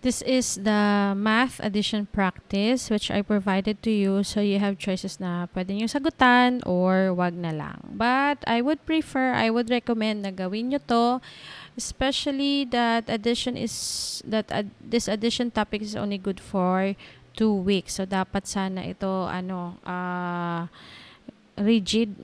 This is the math addition practice which I provided to you. So you have choices na pwede nyo sagutan or wag na lang. But I would recommend na gawin nyo to, especially that this addition topic is only good for 2 weeks. So dapat sana ito rigid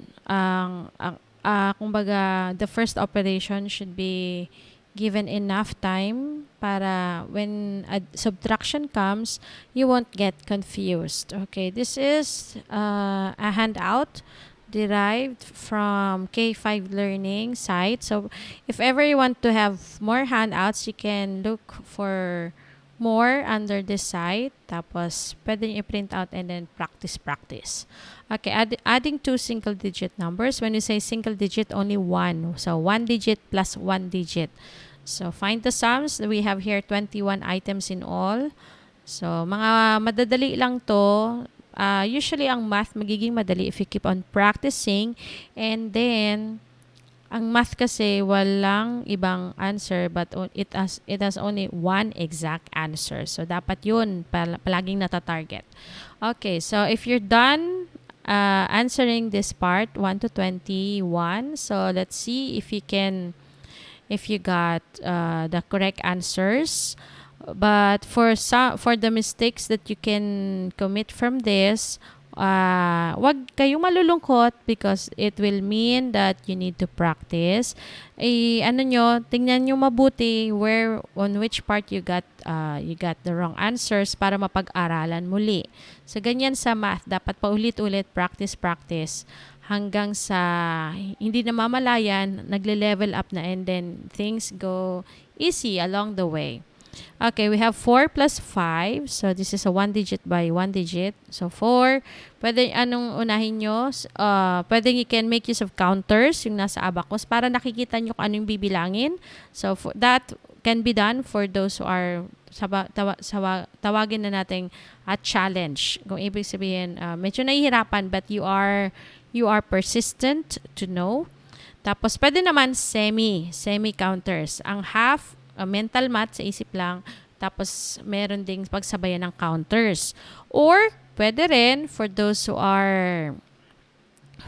kumbaga the first operation should be given enough time para when subtraction comes, you won't get confused. Okay, this is a handout derived from K5 Learning site. So if ever you want to have more handouts, you can look for more under this site. Tapos, pwede nyo i-print out and then practice. Okay, adding two single-digit numbers. When you say single-digit, only one. So, 1 digit plus 1 digit. So, find the sums. We have here 21 items in all. So, mga madadali lang to. Usually, ang math magiging madali if you keep on practicing. And then, ang math kasi walang ibang answer but it has only one exact answer. So, dapat yun palaging nata-target. Okay, so if you're done answering this part, 1 to 21, so let's see if you got the correct answers. But for the mistakes that you can commit from this, wag kayong malulungkot because it will mean that you need to practice. Tingnan nyo mabuti on which part you got the wrong answers para mapag-aralan muli. So, ganyan sa math. Dapat paulit-ulit, practice hanggang sa hindi na mamalayan, nagle-level up na and then things go easy along the way. Okay, we have 4 plus 5. So, this is a 1 digit by 1 digit. So, 4. Pwede, anong unahin nyo? Pwede you can make use of counters, yung nasa abacus, para nakikita nyo kung anong bibilangin. So, that can be done for those who are, tawagin na natin a challenge. Kung ibig sabihin, medyo nahihirapan, but you are persistent to know. Tapos, pwede naman semi-counters. Ang half, mental math sa isip lang, tapos meron ding pagsabayan ng counters. Or, pwede rin for those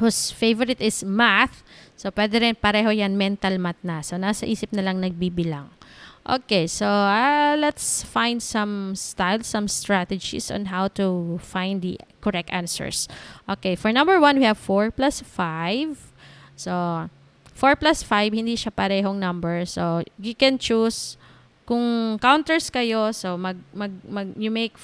whose favorite is math, so pwede rin pareho yan mental math na. So, nasa isip na lang nagbibilang. Okay, so let's find some strategies on how to find the correct answers. Okay, for number 1, we have 4 plus 5. So, 4 plus 5, hindi siya parehong number. So, you can choose kung counters kayo. So, you make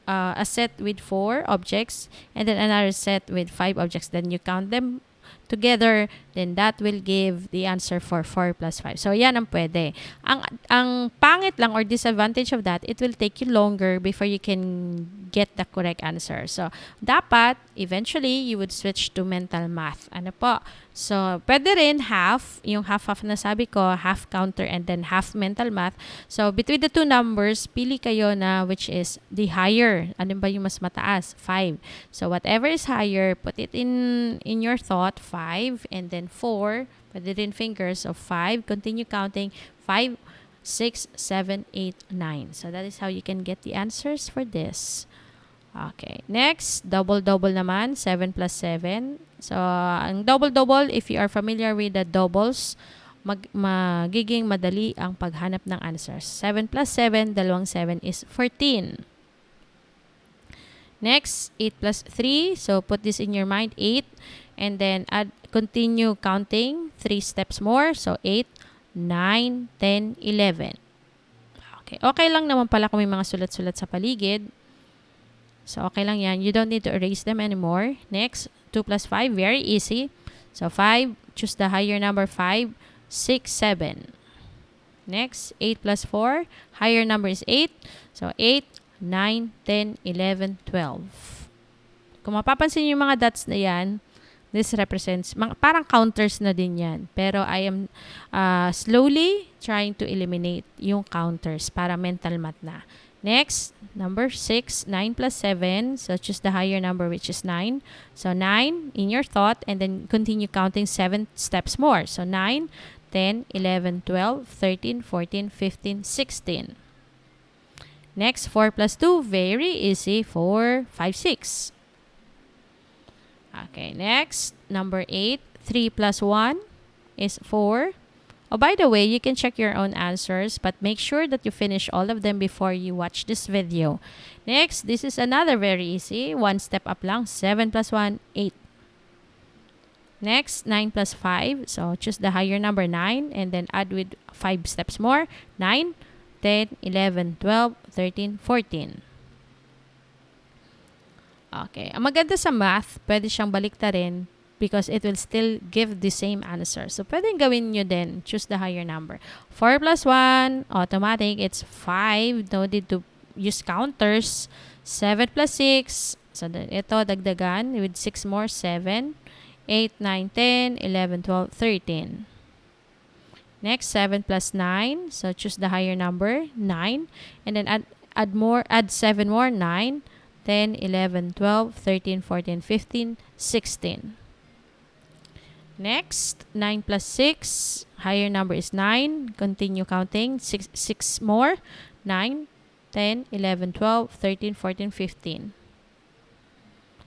a set with 4 objects and then another set with 5 objects. Then you count them together, then that will give the answer for 4 plus 5. So, yan ang pwede. Ang pangit lang or disadvantage of that, it will take you longer before you can get the correct answer. So, dapat, eventually, you would switch to mental math. Ano po? So, pwede rin yung half na sabi ko, half counter and then half mental math. So, between the two numbers, pili kayo na which is the higher. Ano ba yung mas mataas? 5. So, whatever is higher, put it in your thought, 5, and then 4. Pwede rin fingers of 5. Continue counting. 5, 6, 7, 8, 9. So, that is how you can get the answers for this. Okay. Next, double-double naman. 7 plus 7. So, ang double-double, if you are familiar with the doubles, magiging madali ang paghanap ng answers. 7 plus 7, dalawang 7 is 14. Next, 8 plus 3. So, put this in your mind, 8. And then, continue counting. 3 steps more. So, 8, 9, 10, 11. Okay. Okay lang naman pala kung may mga sulat-sulat sa paligid. So, okay lang yan. You don't need to erase them anymore. Next, 2 plus 5. Very easy. So, 5. Choose the higher number. 5, 6, 7. Next, 8 plus 4. Higher number is 8. So, 8, 9, 10, 11, 12. Kung mapapansin yung mga dots na yan, this represents, parang counters na din yan. Pero I am slowly trying to eliminate yung counters para mental math na. Next, number 6, 9 plus 7. So, choose the higher number, which is 9. So, 9 in your thought, and then continue counting 7 steps more. So, 9, 10, 11, 12, 13, 14, 15, 16. Next, 4 plus 2, very easy. 4, 5, 6. Okay, next, number 8, 3 plus 1 is 4. Oh, by the way, you can check your own answers, but make sure that you finish all of them before you watch this video. Next, this is another very easy. One step up lang. 7 plus 1, 8. Next, 9 plus 5. So, choose the higher number, 9. And then add with 5 steps more. 9, 10, 11, 12, 13, 14. Okay. Ang maganda sa math, pwede siyang baliktarin because it will still give the same answer. So, pwedeng gawin nyo din. Choose the higher number. 4 plus 1, automatic, it's 5. No need to use counters. 7 plus 6. So, ito, dagdagan with 6 more, 7. 8, 9, 10, 11, 12, 13. Next, 7 plus 9. So, choose the higher number, 9. And then add 7 more, 9. 10, 11, 12, 13, 14, 15, 16. Next, 9 plus 6. Higher number is 9. Continue counting. 6 more. 9, 10, 11, 12, 13, 14, 15.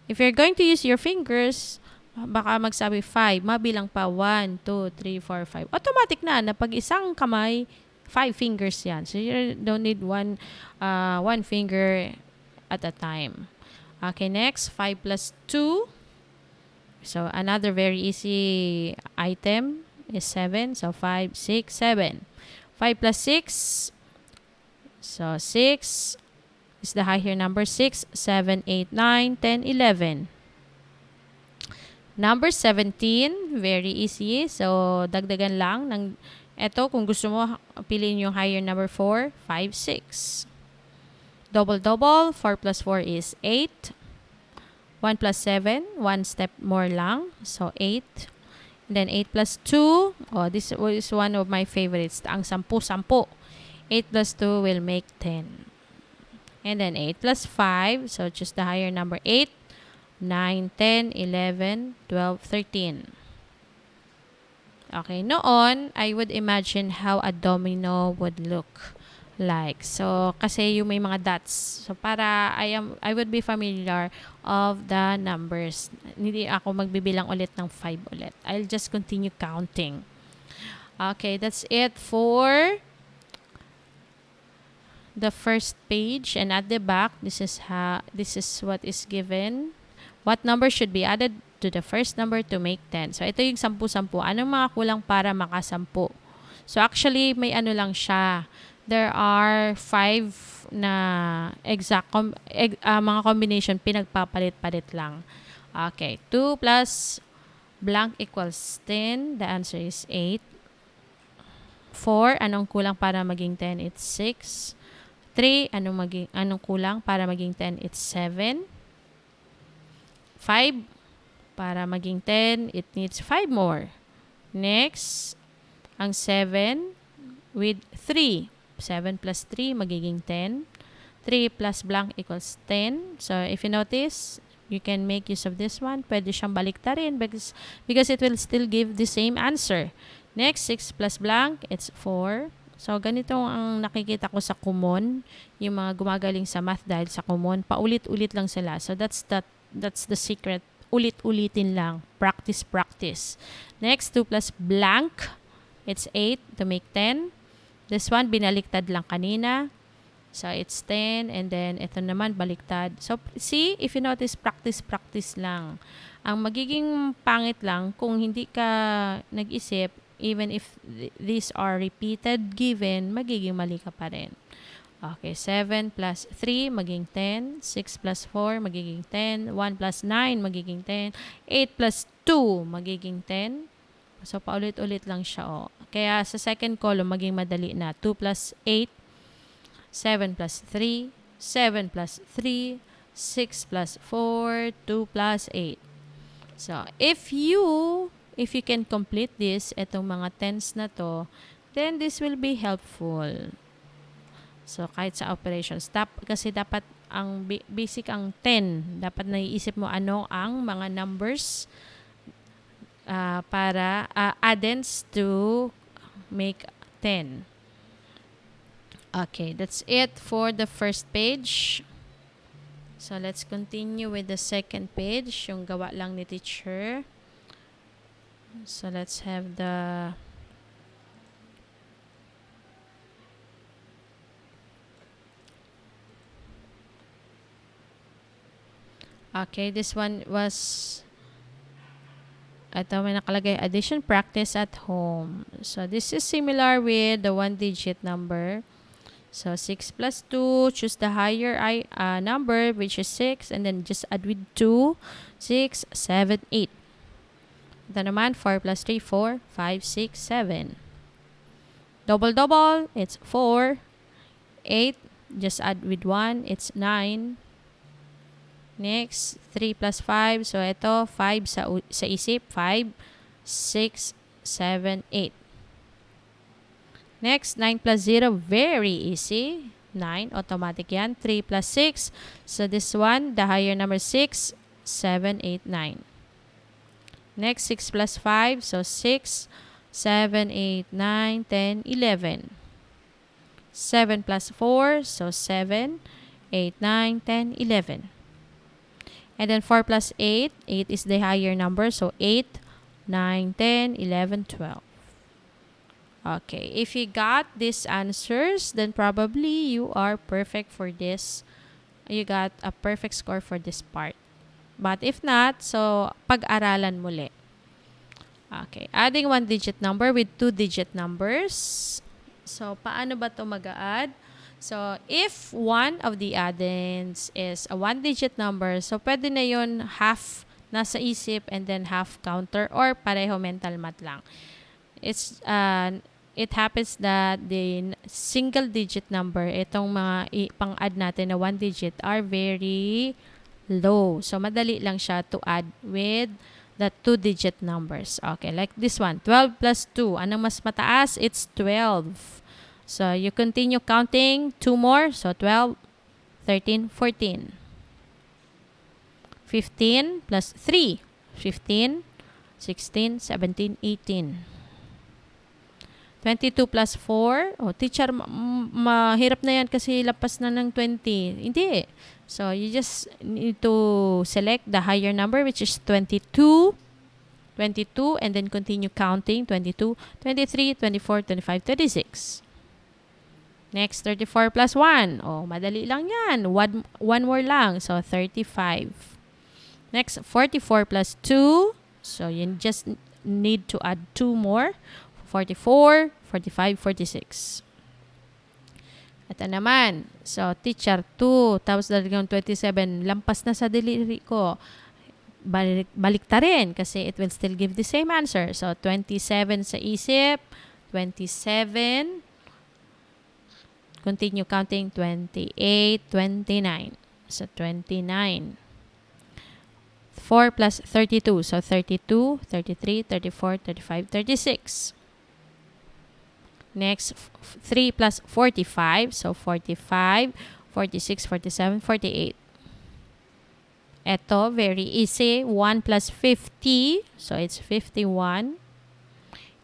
If you're going to use your fingers, baka magsabi 5. Mabilang pa 1, 2, 3, 4, 5. Automatic na pag isang kamay, 5 fingers yan. So you don't need one finger at a time. Okay, next, 5 plus 2. So, another very easy item is 7. So, 5, 6, 7. 5 plus 6. So, 6 is the higher number. 6, 7, 8, 9, 10, 11. Number 17, very easy. So, dagdagan lang ng eto kung gusto mo piliin yung higher number 4, 5, 6. Double, 4 plus 4 is 8. 1 plus 7, 1 step more lang. So, 8. And then, 8 plus 2. Oh, this is one of my favorites. Ang 10. 8 plus 2 will make 10. And then, 8 plus 5. So, choose the higher number, 8. 9, 10, 11, 12, 13. Okay, noon, I would imagine how a domino would look like. So, kasi yung may mga dots. So, para I would be familiar of the numbers. Hindi ako magbibilang ulit ng 5 ulit. I'll just continue counting. Okay, that's it for the first page. And at the back, this is what is given. What number should be added to the first number to make 10? So, ito yung 10-10. Anong mga kulang para maka-10? So, actually, may ano lang siya. There are 5 na exact mga combination, pinagpapalit-palit lang. Okay, 2 plus blank equals 10. The answer is 8. 4, anong kulang para maging 10? It's 6. 3, anong kulang para maging 10? It's 7. 5, para maging 10, it needs 5 more. Next, ang 7 with 3. 7 plus 3, magiging 10. 3 plus blank equals 10. So, if you notice, you can make use of this one. Pwede siyang baliktarin because it will still give the same answer. Next, 6 plus blank, it's 4. So, ganito ang nakikita ko sa common. Yung mga gumagaling sa math dahil sa common, paulit-ulit lang sila. So, that's the secret. Ulit-ulitin lang. Practice. Next, 2 plus blank, it's 8 to make 10. This one, binaliktad lang kanina. So, it's 10. And then, ito naman, baliktad. So, see, if you notice, practice lang. Ang magiging pangit lang, kung hindi ka nag-isip, even if these are repeated, given, magiging mali ka pa rin. Okay, 7 plus 3, magiging 10. 6 plus 4, magiging 10. 1 plus 9, magiging 10. 8 plus 2, magiging 10. So, paulit-ulit lang siya, oh. Kaya, sa second column, maging madali na. 2 plus 8, 7 plus 3, 7 plus 3, 6 plus 4, 2 plus 8. So, if you can complete this, itong mga tens na to, then this will be helpful. So, kahit sa operations. Kasi dapat, ang basic ang 10. Dapat naiisip mo ano ang mga numbers para addends to make 10. Okay, that's it for the first page. So, let's continue with the second page, yung gawa lang ni teacher. So, let's have the... Okay, this one was... Ito may nakalagay, addition practice at home. So, this is similar with the one-digit number. So, 6 plus 2, choose the higher number, which is 6, and then just add with 2, 6, 7, 8. Ito naman, 4 plus 3, 4, 5, 6, 7. Double, it's 4, 8, just add with 1, it's 9. Next, 3 plus 5, so ito, 5 sa isip, 5, 6, 7, 8. Next, 9 plus 0, very easy. 9, automatic yan. 3 plus 6. So, this one, the higher number 6, 7, 8, 9. Next, 6 plus 5. So, 6, 7, 8, 9, 10, 11. 7 plus 4. So, 7, 8, 9, 10, 11. And then 4 plus 8. 8 is the higher number. So, 8, 9, 10, 11, 12. Okay, if you got these answers, then probably you are perfect for this. You got a perfect score for this part. But if not, so pag-aralan muli. Okay, adding one-digit number with two-digit numbers. So, paano ba ito mag-a-add? So, if one of the add-ins is a one-digit number, so pwede na yun half nasa isip and then half counter or pareho mental math lang. It happens that the single digit number, itong mga pang-add natin na one digit are very low. So, madali lang siya to add with the two-digit numbers. Okay, like this one, 12 plus 2. Anong mas mataas? It's 12. So, you continue counting 2 more. So, 12, 13, 14. 15 plus 3. 15, 16, 17, 18. 22 plus 4. Oh, teacher, mahirap na yan kasi lapas na ng 20. Hindi. So, you just need to select the higher number, which is 22. 22, and then continue counting. 22, 23, 24, 25, 36. Next, 34 plus 1. Oh, madali lang yan. One more lang. So, 35. Next, 44 plus 2. So, you just need to add 2 more. 44, 45, 46. Ito naman. So, teacher, 2. Tapos dalawang 27. Lampas na sa delivery ko. Balik ta rin kasi it will still give the same answer. So, 27 sa isip. 27. Continue counting. 28, 29. So, 29. 4 plus 32. So, 32, 33, 34, 35, 36. Next, 3 plus 45. So, 45, 46, 47, 48. Ito, very easy. 1 plus 50. So, it's 51.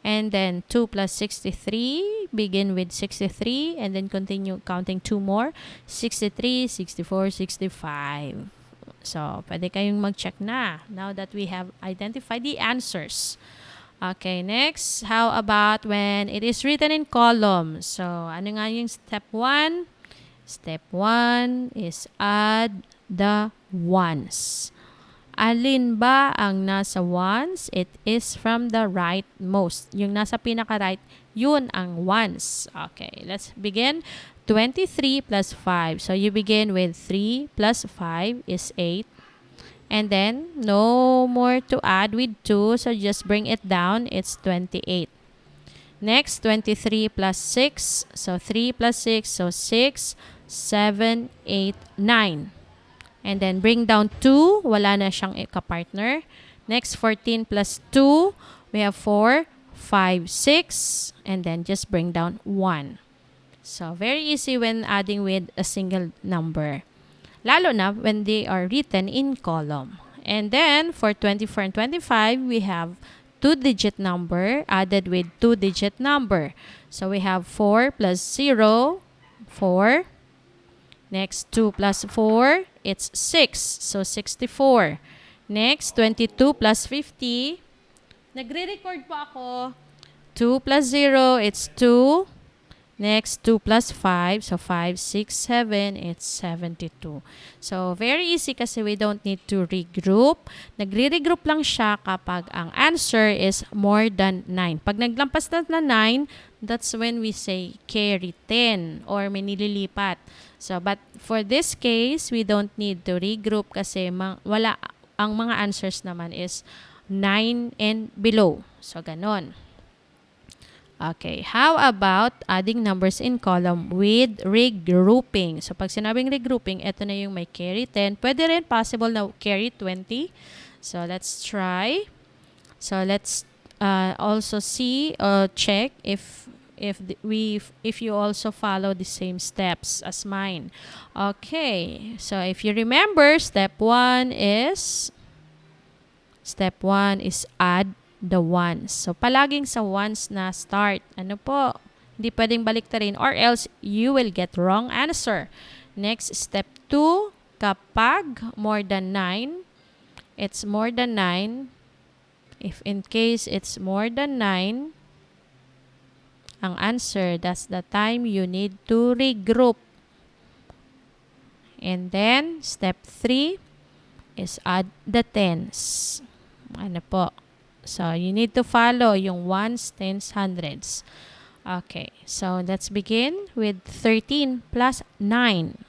And then, 2 plus 63. Begin with 63. And then, continue counting 2 more. 63, 64, 65. So, pwede kayong mag-check na. Now that we have identified the answers. Okay, next. How about when it is written in columns? So, ano nga yung step 1? Step 1 is add the ones. Alin ba ang nasa ones? It is from the rightmost. Yung nasa pinaka-right, yun ang ones. Okay, let's begin. 23 plus 5. So, you begin with 3 plus 5 is 8. And then, no more to add with 2. So, just bring it down. It's 28. Next, 23 plus 6. So, 3 plus 6. So, 6, 7, 8, 9. And then, bring down 2. Wala na siyang ka-partner. Next, 14 plus 2. We have 4, 5, 6. And then, just bring down 1. So, very easy when adding with a single number. Lalo na when they are written in column. And then, for 24 and 25, we have two-digit number added with two-digit number. So, we have 4 plus 0, 4. Next, 2 plus 4, it's 6. So, 64. Next, 22 plus 50. Nagre-record po ako. 2 plus 0, it's 2. Next, 2 plus 5. So, 5, 6, 7. It's 72. So, very easy kasi we don't need to regroup. Nagre-regroup lang siya kapag ang answer is more than 9. Pag naglampas na 9, that's when we say carry 10 or may nililipat. So, but for this case, we don't need to regroup kasi wala, ang mga answers naman is 9 and below. So, ganon. Okay, how about adding numbers in column with regrouping? So, pag sinabing regrouping, ito na yung may carry 10. Pwede rin possible na carry 20. So, let's try. So, let's also see, check if you also follow the same steps as mine. Okay, so if you remember, step 1 is add the ones. So, palaging sa ones na start. Ano po? Hindi pwedeng baliktarin or else you will get wrong answer. Next, step 2, kapag more than 9, it's more than 9. If in case it's more than 9, ang answer, that's the time you need to regroup. And then, step 3 is add the tens. Ano po? So, you need to follow yung ones, tens, hundreds. Okay. So, let's begin with 13 plus 9.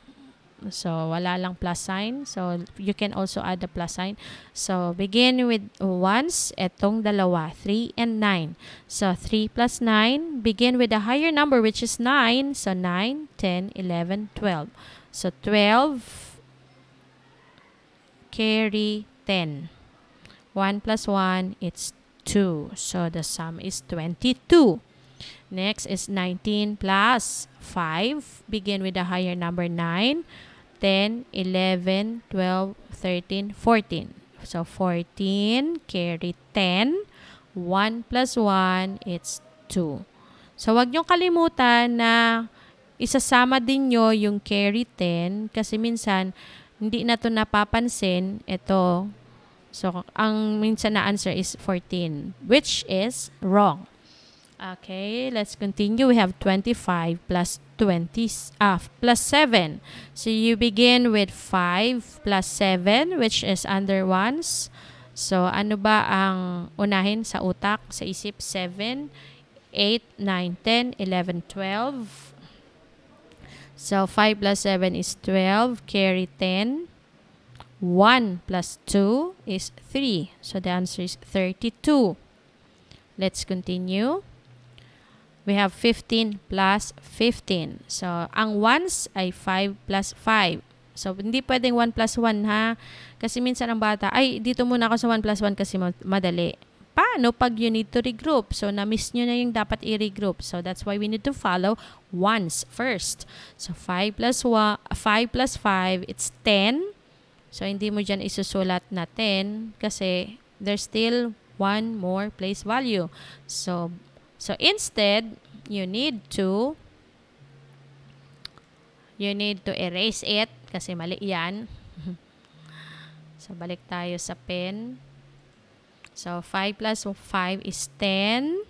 So, wala lang plus sign. So, you can also add the plus sign. So, begin with ones. Etong dalawa, 3 and 9. So, 3 plus 9. Begin with a higher number which is 9. So, 9, 10, 11, 12. So, 12 carry 10. 1 plus 1, it's 2. So, the sum is 22. Next is 19 plus 5. Begin with a higher number 9. 10, 11, 12, 13, 14. So, 14, carry 10. 1 plus 1, it's 2. So, wag niyong kalimutan na isasama din nyo yung carry 10 kasi minsan hindi na ito napapansin. Ito, so, ang minsan na answer is 14, which is wrong. Okay, let's continue. We have 25 plus 20 plus 7. So, you begin with 5 plus 7, which is under ones. So, ano ba ang unahin sa utak, sa isip? 7, 8, 9, 10, 11, 12. So, 5 plus 7 is 12, carry 10. 1 plus 2 is 3. So, the answer is 32. Let's continue. We have 15 plus 15. So, ang ones ay 5 plus 5. So, hindi pwedeng 1 plus 1 ha. Kasi minsan ang bata, ay, dito muna ako sa 1 plus 1 kasi madali. Paano pag you need to regroup? So, na-miss nyo na yung dapat i-regroup. So, that's why we need to follow ones first. So, 5 plus 5, it's 10. So, hindi mo dyan isusulat na 10 kasi there's still one more place value. So instead, you need to erase it kasi mali yan. So, balik tayo sa pen. So, 5 plus 5 is 10.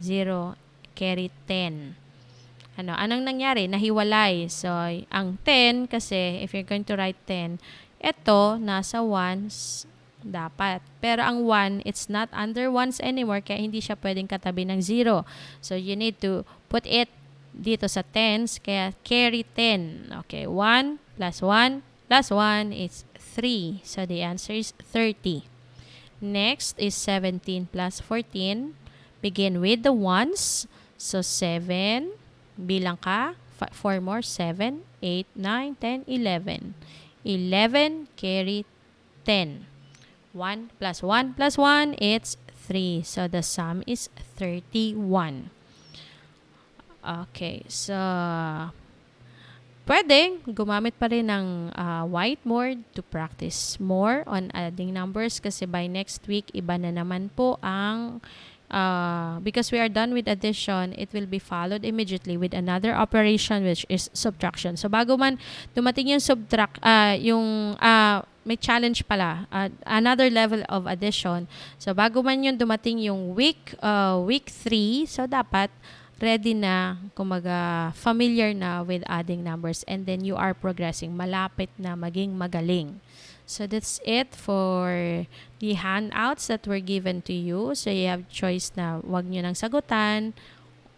0, carry 10. Anong nangyari? Nahiwalay. So, ang 10, kasi if you're going to write 10, ito, nasa ones, dapat. Pero ang 1, it's not under ones anymore, kaya hindi siya pwedeng katabi ng 0. So, you need to put it dito sa tens, kaya carry 10. Okay, 1 plus 1 plus 1 is 3. So, the answer is 30. Next is 17 plus 14. Begin with the ones. So, 7. Bilang ka, 4 more, 7, 8, 9, 10, 11. 11, carry 10. 1 plus 1 plus 1, it's 3. So, the sum is 31. Okay, so, pwedeng gumamit pa rin ng whiteboard to practice more on adding numbers kasi by next week, iba na naman po ang because we are done with addition, it will be followed immediately with another operation which is subtraction. So bago man dumating yung may challenge pala, another level of addition. So bago man yun dumating yung week 3, so dapat ready na, kumaga familiar na with adding numbers, and then you are progressing, malapit na maging magaling. So that's it for the handouts that were given to you. So you have choice na wag nyo nang sagutan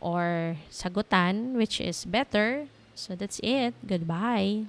or sagutan, which is better. So that's it. Goodbye.